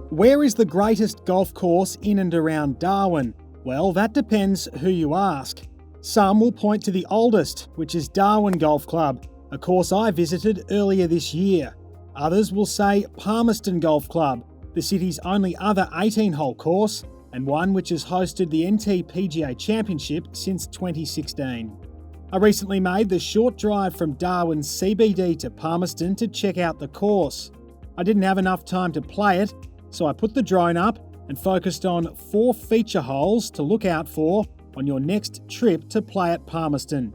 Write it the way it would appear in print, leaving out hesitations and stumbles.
Where is the greatest golf course in and around Darwin? Well, that depends who you ask. Some will point to the oldest, which is Darwin Golf Club, a course I visited earlier this year. Others will say Palmerston Golf Club, the city's only other 18-hole course, and one which has hosted the NT-PGA Championship since 2016. I recently made the short drive from Darwin's CBD to Palmerston to check out the course. I didn't have enough time to play it, so I put the drone up and focused on 4 feature holes to look out for on your next trip to play at Palmerston.